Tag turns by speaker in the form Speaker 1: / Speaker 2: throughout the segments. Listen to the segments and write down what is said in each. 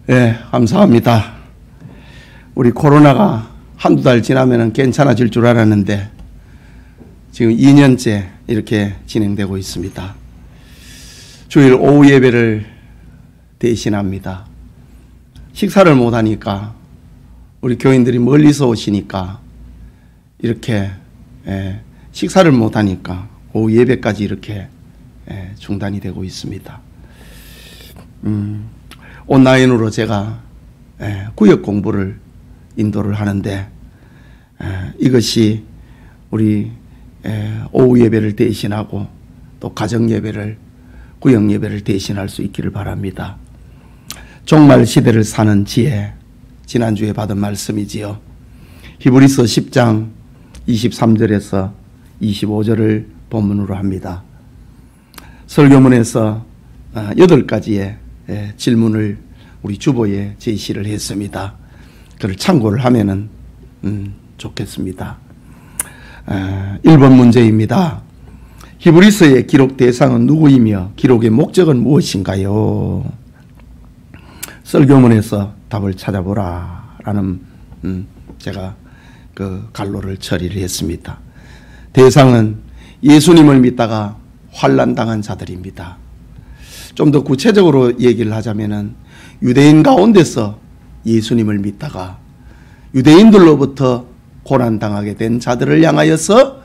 Speaker 1: 예, 감사합니다. 우리 코로나가 한두 달 지나면 괜찮아질 줄 알았는데 지금 2년째 이렇게 진행되고 있습니다. 주일 오후 예배를 대신합니다. 식사를 못하니까 우리 교인들이 멀리서 오시니까 이렇게 식사를 못하니까 오후 예배까지 이렇게 중단이 되고 있습니다. 온라인으로 제가 구역 공부를 인도를 하는데 이것이 우리 오후 예배를 대신하고 또 가정 예배를 구역 예배를 대신할 수 있기를 바랍니다. 종말 시대를 사는 지혜, 지난주에 받은 말씀이지요. 히브리서 10장 23절에서 25절을 본문으로 합니다. 설교문에서 8가지의 질문을 우리 주보에 제시를 했습니다. 그걸 참고를 하면은 좋겠습니다. 1번 문제입니다. 히브리서의 기록 대상은 누구이며 기록의 목적은 무엇인가요? 설교문에서 답을 찾아보라 라는 제가 그 갈로를 처리를 했습니다. 대상은 예수님을 믿다가 환난당한 자들입니다. 좀 더 구체적으로 얘기를 하자면은 유대인 가운데서 예수님을 믿다가 유대인들로부터 고난당하게 된 자들을 향하여서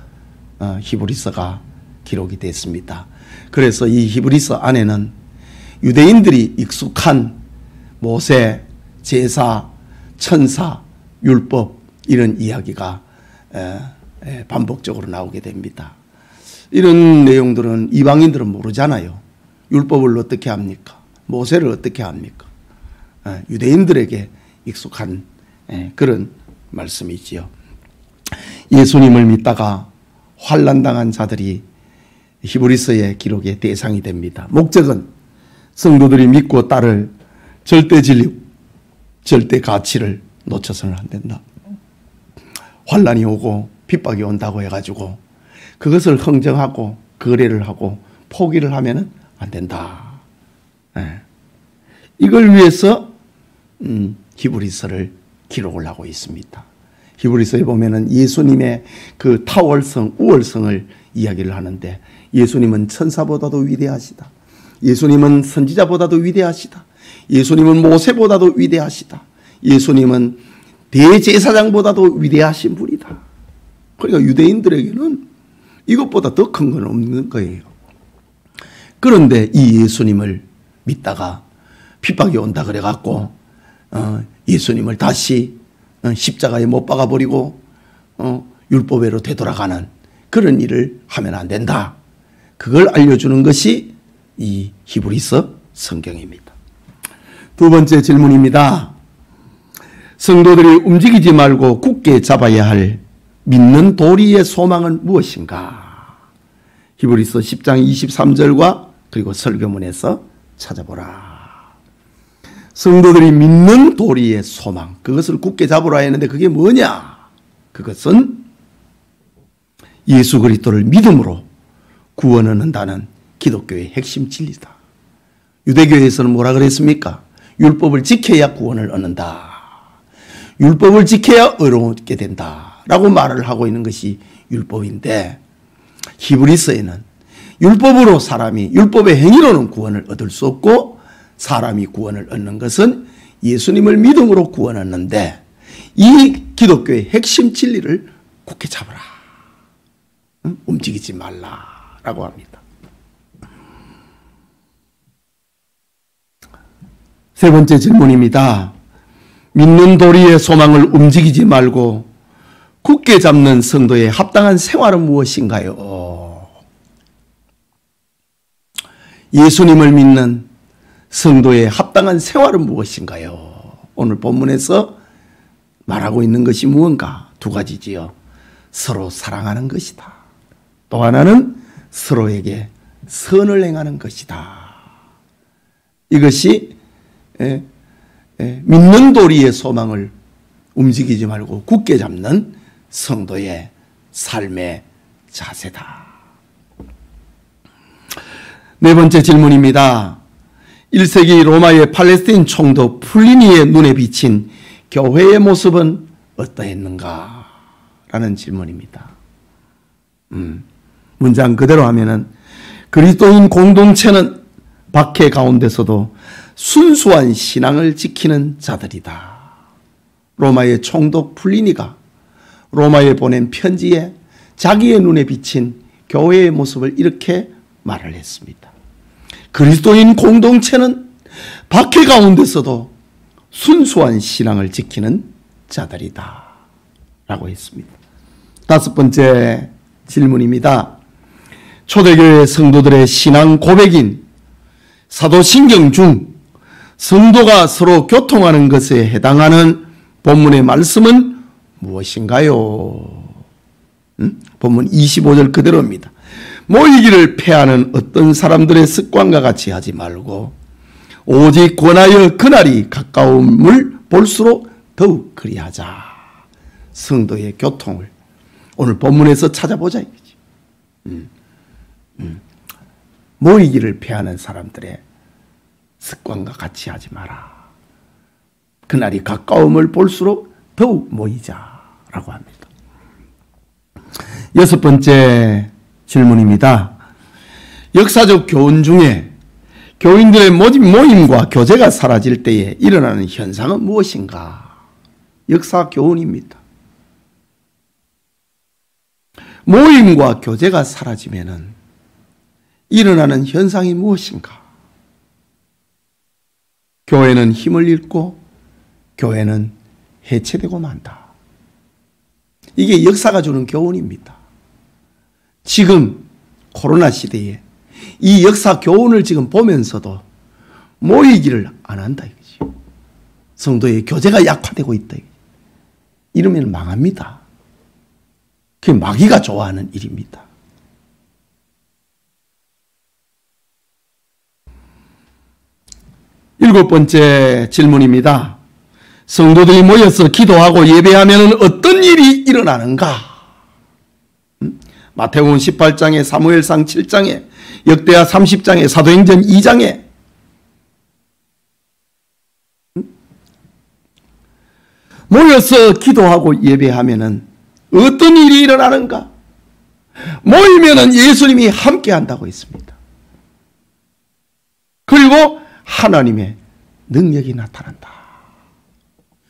Speaker 1: 히브리서가 기록이 됐습니다. 그래서 이 히브리서 안에는 유대인들이 익숙한 모세, 제사, 천사, 율법 이런 이야기가 반복적으로 나오게 됩니다. 이런 내용들은 이방인들은 모르잖아요. 율법을 어떻게 합니까? 모세를 어떻게 합니까? 유대인들에게 익숙한 그런 말씀이지요. 예수님을 믿다가 환난당한 자들이 히브리서의 기록의 대상이 됩니다. 목적은 성도들이 믿고 따를 절대 진리, 절대 가치를 놓쳐서는 안 된다. 환난이 오고 핍박이 온다고 해가지고 그것을 흥정하고 거래를 하고 포기를 하면은 안 된다. 이걸 위해서 히브리서를 기록을 하고 있습니다. 히브리서에 보면은 예수님의 그 타월성, 우월성을 이야기를 하는데 예수님은 천사보다도 위대하시다. 예수님은 선지자보다도 위대하시다. 예수님은 모세보다도 위대하시다. 예수님은 대제사장보다도 위대하신 분이다. 그러니까 유대인들에게는 이것보다 더 큰 건 없는 거예요. 그런데 이 예수님을 믿다가 핍박이 온다 그래갖고 예수님을 다시 십자가에 못 박아버리고 율법외로 되돌아가는 그런 일을 하면 안 된다. 그걸 알려주는 것이 이 히브리서 성경입니다. 두 번째 질문입니다. 성도들이 움직이지 말고 굳게 잡아야 할 믿는 도리의 소망은 무엇인가? 히브리서 10장 23절과 그리고 설교문에서 찾아보라. 성도들이 믿는 도리의 소망, 그것을 굳게 잡으라 했는데 그게 뭐냐? 그것은 예수 그리스도를 믿음으로 구원을 얻는다는 기독교의 핵심 진리다. 유대교에서는 뭐라 그랬습니까? 율법을 지켜야 구원을 얻는다. 율법을 지켜야 의롭게 된다 라고 말을 하고 있는 것이 율법인데 히브리서에는 율법으로 사람이 율법의 행위로는 구원을 얻을 수 없고 사람이 구원을 얻는 것은 예수님을 믿음으로 구원을 얻는데 이 기독교의 핵심 진리를 굳게 잡으라. 움직이지 말라라고 합니다. 세 번째 질문입니다. 믿는 도리의 소망을 움직이지 말고 굳게 잡는 성도의 합당한 생활은 무엇인가요? 예수님을 믿는 성도의 합당한 생활은 무엇인가요? 오늘 본문에서 말하고 있는 것이 무언가? 두 가지지요. 서로 사랑하는 것이다. 또 하나는 서로에게 선을 행하는 것이다. 이것이 믿는 도리의 소망을 움직이지 말고 굳게 잡는 성도의 삶의 자세다. 네 번째 질문입니다. 1세기 로마의 팔레스타인 총독 플리니의 눈에 비친 교회의 모습은 어떠했는가? 라는 질문입니다. 문장 그대로 하면은 그리스도인 공동체는 박해 가운데서도 순수한 신앙을 지키는 자들이다. 로마의 총독 플리니가 로마에 보낸 편지에 자기의 눈에 비친 교회의 모습을 이렇게 말을 했습니다. 그리스도인 공동체는 박해 가운데서도 순수한 신앙을 지키는 자들이다. 라고 했습니다. 5번째 질문입니다. 초대교회 성도들의 신앙 고백인 사도신경 중 성도가 서로 교통하는 것에 해당하는 본문의 말씀은 무엇인가요? 본문 25절 그대로입니다. 모이기를 패하는 어떤 사람들의 습관과 같이 하지 말고 오직 권하여 그날이 가까움을 볼수록 더욱 그리하자. 성도의 교통을 오늘 본문에서 찾아보자 이거지. 모이기를 패하는 사람들의 습관과 같이 하지 마라. 그날이 가까움을 볼수록 더욱 모이자라고 합니다. 6번째 질문입니다. 역사적 교훈 중에 교인들의 모임과 교제가 사라질 때에 일어나는 현상은 무엇인가? 역사 교훈입니다. 모임과 교제가 사라지면은 일어나는 현상이 무엇인가? 교회는 힘을 잃고 교회는 해체되고 만다. 이게 역사가 주는 교훈입니다. 지금 코로나 시대에 이 역사 교훈을 지금 보면서도 모이기를 안 한다 이거지. 성도의 교제가 약화되고 있다. 이러면 망합니다. 그게 마귀가 좋아하는 일입니다. 일곱 번째 질문입니다. 성도들이 모여서 기도하고 예배하면 어떤 일이 일어나는가? 마태복음 18장에 사무엘상 7장에 역대하 30장에 사도행전 2장에 모여서 기도하고 예배하면 어떤 일이 일어나는가? 모이면 예수님이 함께 한다고 했습니다. 그리고 하나님의 능력이 나타난다.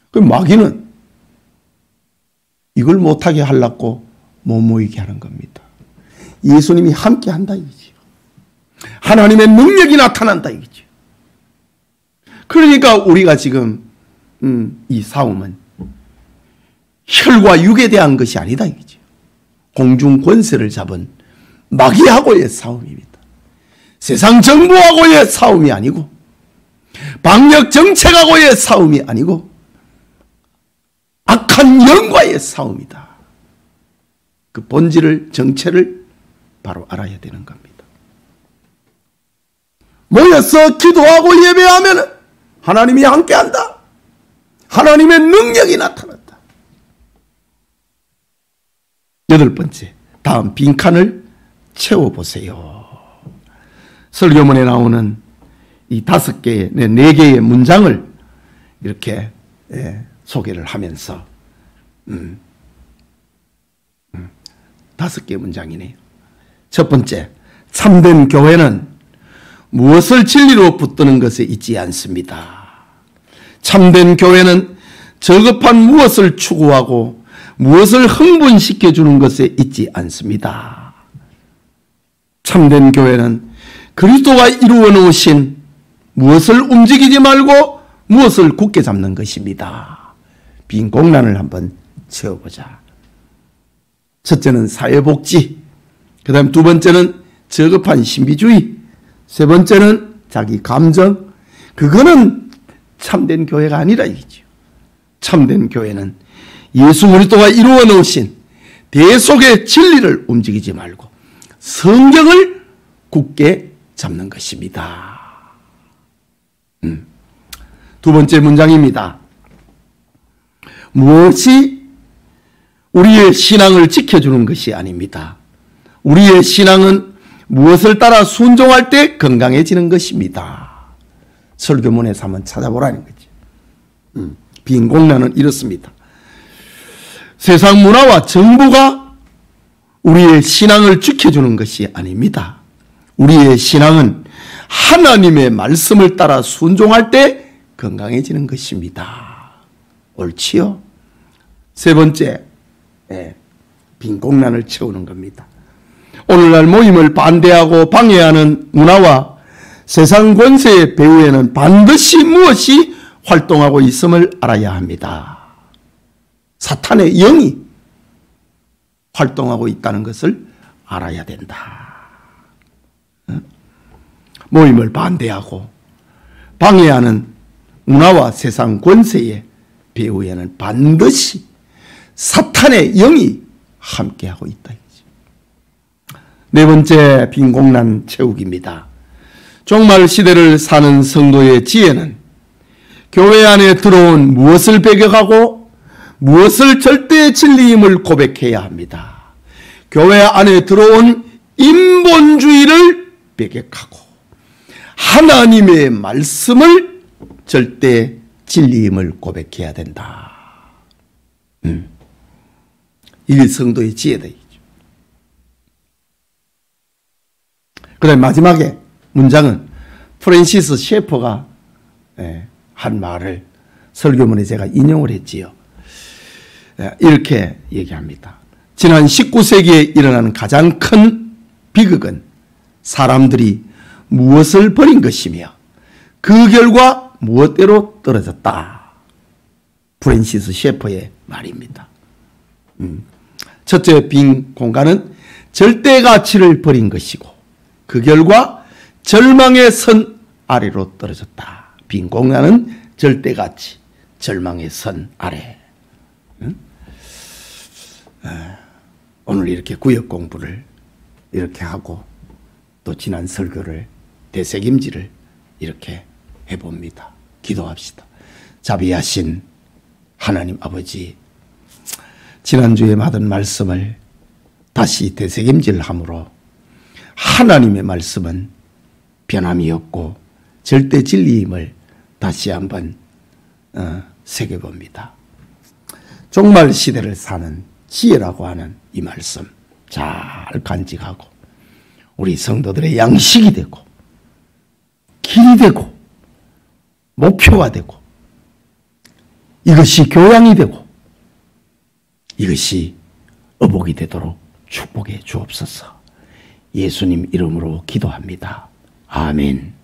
Speaker 1: 그 마귀는 이걸 못하게 하려고 못 모이게 하는 겁니다. 예수님이 함께 한다 이거지요. 하나님의 능력이 나타난다 이거지요. 그러니까 우리가 지금 이 싸움은 혈과 육에 대한 것이 아니다 이거지요. 공중 권세를 잡은 마귀하고의 싸움입니다. 세상 정부하고의 싸움이 아니고 방역 정책하고의 싸움이 아니고 악한 영과의 싸움이다. 그 본질을 정체를 바로 알아야 되는 겁니다. 모여서 기도하고 예배하면 하나님이 함께한다. 하나님의 능력이 나타난다. 8번째, 다음 빈칸을 채워보세요. 설교문에 나오는 이 5개의, 4개의 문장을 이렇게 소개를 하면서 5개의 문장이네요. 첫 번째, 참된 교회는 무엇을 진리로 붙드는 것에 있지 않습니다. 참된 교회는 저급한 무엇을 추구하고 무엇을 흥분시켜주는 것에 있지 않습니다. 참된 교회는 그리스도가 이루어 놓으신 무엇을 움직이지 말고 무엇을 굳게 잡는 것입니다. 빈 공란을 한번 채워보자. 첫째는 사회복지, 그 다음 2번째는 저급한 신비주의, 3번째는 자기 감정. 그거는 참된 교회가 아니라 이거죠. 참된 교회는 예수 그리스도가 이루어 놓으신 대속의 진리를 움직이지 말고 성경을 굳게 잡는 것입니다. 2번째 문장입니다. 무엇이 우리의 신앙을 지켜주는 것이 아닙니다. 우리의 신앙은 무엇을 따라 순종할 때 건강해지는 것입니다. 설교문에서 한번 찾아보라는 거지. 빈공란은 이렇습니다. 세상 문화와 정부가 우리의 신앙을 지켜주는 것이 아닙니다. 우리의 신앙은 하나님의 말씀을 따라 순종할 때 건강해지는 것입니다. 옳지요? 세 번째, 빈공란을 채우는 겁니다. 오늘날 모임을 반대하고 방해하는 문화와 세상 권세의 배후에는 반드시 무엇이 활동하고 있음을 알아야 합니다. 사탄의 영이 활동하고 있다는 것을 알아야 된다. 모임을 반대하고 방해하는 문화와 세상 권세의 배후에는 반드시 사탄의 영이 함께하고 있다. 네 번째 빈공란 채우기입니다. 종말 시대를 사는 성도의 지혜는 교회 안에 들어온 무엇을 배격하고 무엇을 절대 진리임을 고백해야 합니다. 교회 안에 들어온 인본주의를 배격하고 하나님의 말씀을 절대 진리임을 고백해야 된다. 이게 성도의 지혜다. 그 다음에 마지막에 문장은 프랜시스 셰퍼가 한 말을 설교문에 제가 인용을 했지요. 이렇게 얘기합니다. 지난 19세기에 일어난 가장 큰 비극은 사람들이 무엇을 버린 것이며 그 결과 무엇대로 떨어졌다. 프랜시스 셰퍼의 말입니다. 첫째 빈 공간은 절대 가치를 버린 것이고 그 결과 절망의 선 아래로 떨어졌다. 빈 공간은 절대 가치, 절망의 선 아래. 오늘 이렇게 구역 공부를 이렇게 하고 또 지난 설교를 되새김질을 이렇게 해봅니다. 기도합시다. 자비하신 하나님 아버지, 지난주에 받은 말씀을 다시 되새김질함으로 하나님의 말씀은 변함이 없고 절대 진리임을 다시 한번 새겨봅니다. 종말 시대를 사는 지혜라고 하는 이 말씀 잘 간직하고 우리 성도들의 양식이 되고 길이 되고 목표가 되고 이것이 교양이 되고 이것이 어복이 되도록 축복해 주옵소서. 예수님 이름으로 기도합니다. 아멘.